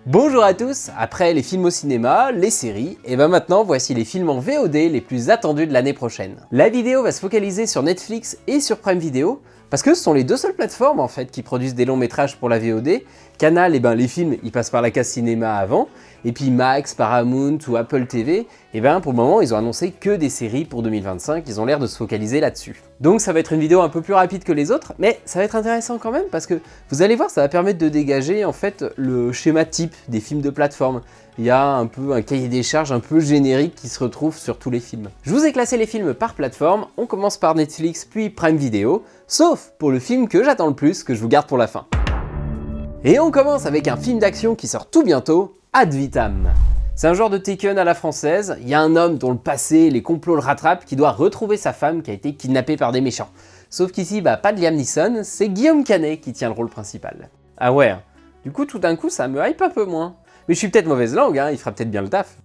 Bonjour à tous, après les films au cinéma, les séries, et ben maintenant voici les films en VOD les plus attendus de l'année prochaine. La vidéo va se focaliser sur Netflix et sur Prime Video, parce que ce sont les deux seules plateformes en fait qui produisent des longs métrages pour la VOD. Canal, et ben les films ils passent par la case cinéma avant, et puis Max, Paramount ou Apple TV, et ben pour le moment ils ont annoncé que des séries pour 2025, ils ont l'air de se focaliser là-dessus. Donc ça va être une vidéo un peu plus rapide que les autres, mais ça va être intéressant quand même parce que vous allez voir, ça va permettre de dégager en fait le schéma type des films de plateforme. Il y a un peu un cahier des charges un peu générique qui se retrouve sur tous les films. Je vous ai classé les films par plateforme, on commence par Netflix puis Prime Video, sauf pour le film que j'attends le plus, que je vous garde pour la fin. Et on commence avec un film d'action qui sort tout bientôt, Ad Vitam. C'est un genre de Taken à la française, il y a un homme dont le passé, les complots le rattrapent, qui doit retrouver sa femme qui a été kidnappée par des méchants. Sauf qu'ici, pas de Liam Neeson, c'est Guillaume Canet qui tient le rôle principal. Ah ouais, du coup tout d'un coup ça me hype un peu moins. Mais je suis peut-être mauvaise langue, il fera peut-être bien le taf.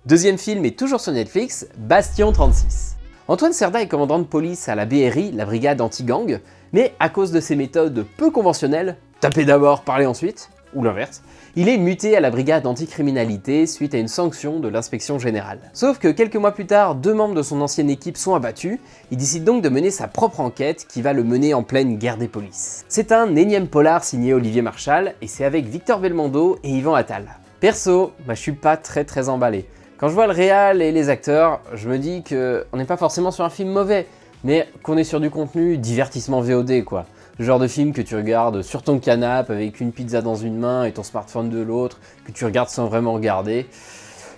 Deuxième film est toujours sur Netflix, Bastion 36. Antoine Cerda est commandant de police à la BRI, la brigade anti-gang, mais à cause de ses méthodes peu conventionnelles, taper d'abord, parler ensuite, ou l'inverse, il est muté à la brigade anticriminalité suite à une sanction de l'inspection générale. Sauf que quelques mois plus tard, deux membres de son ancienne équipe sont abattus, il décide donc de mener sa propre enquête qui va le mener en pleine guerre des polices. C'est un énième polar signé Olivier Marchal, et c'est avec Victor Belmondo et Yvan Attal. Perso, je suis pas très emballé. Quand je vois le réal et les acteurs, je me dis qu'on n'est pas forcément sur un film mauvais, mais qu'on est sur du contenu divertissement VOD quoi. Le genre de film que tu regardes sur ton canapé avec une pizza dans une main et ton smartphone de l'autre, que tu regardes sans vraiment regarder.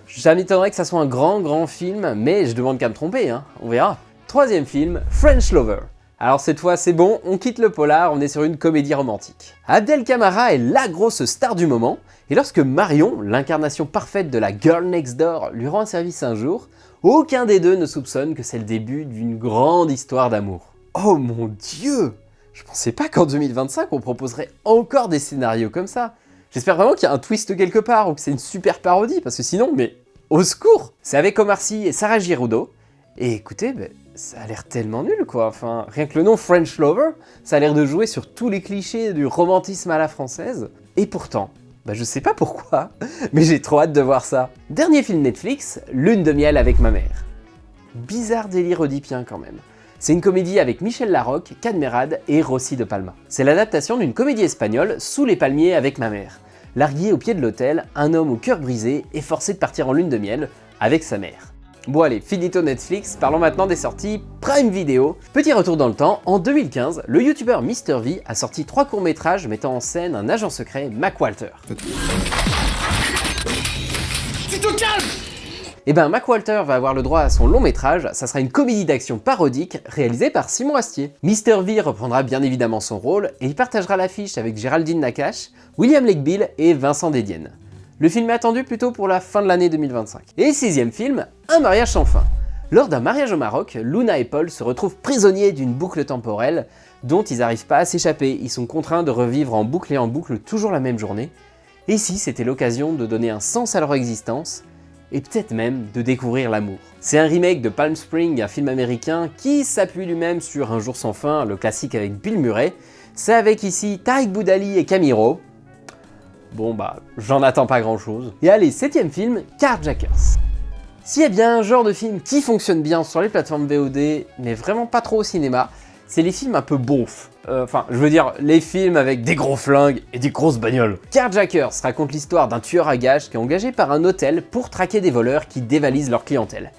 Ça m'étonnerait que ça soit un grand film, mais je demande qu'à me tromper, on verra. Troisième film, French Lover. Alors cette fois c'est bon, on quitte le polar, on est sur une comédie romantique. Abdel Camara est la grosse star du moment, et lorsque Marion, l'incarnation parfaite de la girl next door, lui rend un service un jour, aucun des deux ne soupçonne que c'est le début d'une grande histoire d'amour. Oh mon Dieu! Je pensais pas qu'en 2025 on proposerait encore des scénarios comme ça. J'espère vraiment qu'il y a un twist quelque part ou que c'est une super parodie parce que sinon, mais au secours! C'est avec Omar Sy et Sarah Giraudot. Et écoutez, ça a l'air tellement nul quoi. Enfin, rien que le nom French Lover, ça a l'air de jouer sur tous les clichés du romantisme à la française. Et pourtant, je sais pas pourquoi, mais j'ai trop hâte de voir ça. Dernier film Netflix, Lune de miel avec ma mère. Bizarre délire oedipien quand même. C'est une comédie avec Michel Larocque, Cadmerade et Rossi de Palma. C'est l'adaptation d'une comédie espagnole, Sous les palmiers avec ma mère. Largué au pied de l'hôtel, un homme au cœur brisé est forcé de partir en lune de miel avec sa mère. Bon allez, finito Netflix, parlons maintenant des sorties Prime Video. Petit retour dans le temps, en 2015, le youtubeur MrV a sorti 3 courts-métrages mettant en scène un agent secret, Mac Walter. Tu te calmes! Mac Walter va avoir le droit à son long métrage, ça sera une comédie d'action parodique réalisée par Simon Astier. MrV reprendra bien évidemment son rôle et il partagera l'affiche avec Géraldine Nakache, William Lake Bill et Vincent Dedienne. Le film est attendu plutôt pour la fin de l'année 2025. Et sixième film, Un mariage sans fin. Lors d'un mariage au Maroc, Luna et Paul se retrouvent prisonniers d'une boucle temporelle dont ils n'arrivent pas à s'échapper, ils sont contraints de revivre en boucle et en boucle toujours la même journée. Et si c'était l'occasion de donner un sens à leur existence, et peut-être même de découvrir l'amour. C'est un remake de Palm Springs, un film américain qui s'appuie lui-même sur Un jour sans fin, le classique avec Bill Murray. C'est avec ici Tariq Boudali et Camilo. Bon j'en attends pas grand chose. Et allez, septième film, Carjackers. S'il y a bien un genre de film qui fonctionne bien sur les plateformes VOD, mais vraiment pas trop au cinéma, c'est les films un peu beaufs. Je veux dire, les films avec des gros flingues et des grosses bagnoles. Carjackers raconte l'histoire d'un tueur à gages qui est engagé par un hôtel pour traquer des voleurs qui dévalisent leur clientèle.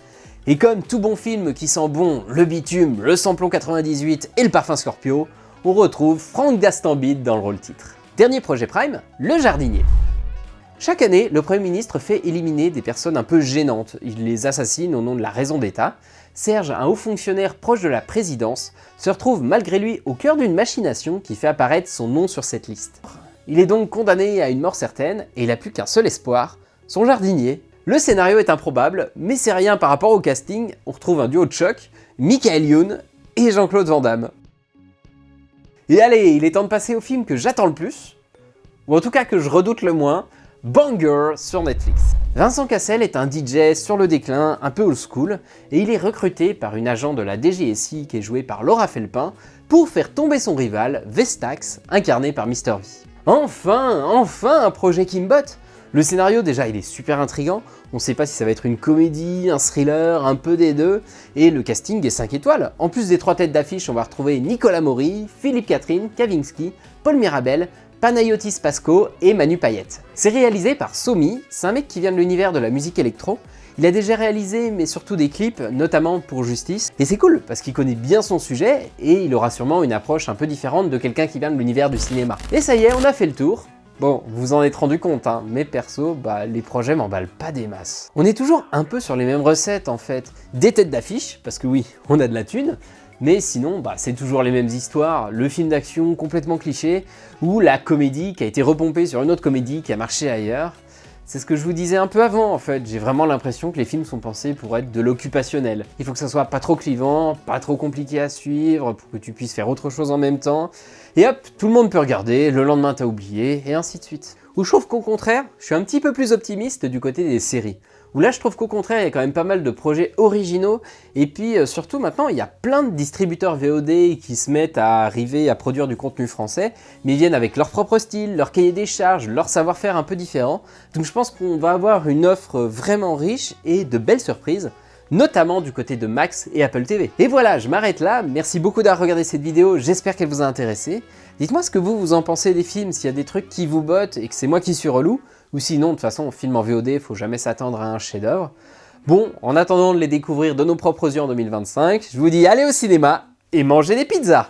Et comme tout bon film qui sent bon le bitume, le samplon 98 et le parfum Scorpio, on retrouve Franck Gastambide dans le rôle titre. Dernier projet Prime, Le Jardinier. Chaque année, le Premier ministre fait éliminer des personnes un peu gênantes. Il les assassine au nom de la raison d'État. Serge, un haut fonctionnaire proche de la présidence, se retrouve malgré lui au cœur d'une machination qui fait apparaître son nom sur cette liste. Il est donc condamné à une mort certaine et il n'a plus qu'un seul espoir, son jardinier. Le scénario est improbable, mais c'est rien par rapport au casting, on retrouve un duo de choc, Michael Youn et Jean-Claude Van Damme. Et allez, il est temps de passer au film que j'attends le plus, ou en tout cas que je redoute le moins, Banger sur Netflix. Vincent Cassel est un DJ sur le déclin, un peu old school, et il est recruté par une agent de la DGSI qui est jouée par Laura Felpin pour faire tomber son rival, Vestax, incarné par MrV. Enfin un projet qui me botte. Le scénario déjà il est super intriguant, on sait pas si ça va être une comédie, un thriller, un peu des deux, et le casting est 5 étoiles. En plus des 3 têtes d'affiche, on va retrouver Nicolas Maury, Philippe Catherine, Kavinsky, Paul Mirabel, Panayotis Pasco et Manu Payette. C'est réalisé par Somi, c'est un mec qui vient de l'univers de la musique électro. Il a déjà réalisé mais surtout des clips, notamment pour Justice. Et c'est cool parce qu'il connaît bien son sujet et il aura sûrement une approche un peu différente de quelqu'un qui vient de l'univers du cinéma. Et ça y est, on a fait le tour. Bon, vous vous en êtes rendu compte, hein, mais perso, les projets m'emballent pas des masses. On est toujours un peu sur les mêmes recettes en fait. Des têtes d'affiche, parce que oui, on a de la thune, mais sinon, c'est toujours les mêmes histoires, le film d'action complètement cliché, ou la comédie qui a été repompée sur une autre comédie qui a marché ailleurs. C'est ce que je vous disais un peu avant en fait, j'ai vraiment l'impression que les films sont pensés pour être de l'occupationnel. Il faut que ça soit pas trop clivant, pas trop compliqué à suivre, pour que tu puisses faire autre chose en même temps. Et hop, tout le monde peut regarder, le lendemain t'as oublié, et ainsi de suite. Ou je trouve qu'au contraire, je suis un petit peu plus optimiste du côté des séries. Où là je trouve qu'au contraire il y a quand même pas mal de projets originaux, et puis surtout maintenant il y a plein de distributeurs VOD qui se mettent à arriver à produire du contenu français, mais ils viennent avec leur propre style, leur cahier des charges, leur savoir-faire un peu différent, donc je pense qu'on va avoir une offre vraiment riche et de belles surprises, notamment du côté de Max et Apple TV. Et voilà, je m'arrête là, merci beaucoup d'avoir regardé cette vidéo, j'espère qu'elle vous a intéressé. Dites-moi ce que vous en pensez des films, s'il y a des trucs qui vous bottent et que c'est moi qui suis relou, ou sinon de toute façon, film en VOD, faut jamais s'attendre à un chef-d'œuvre. Bon, en attendant de les découvrir de nos propres yeux en 2025, je vous dis allez au cinéma et mangez des pizzas!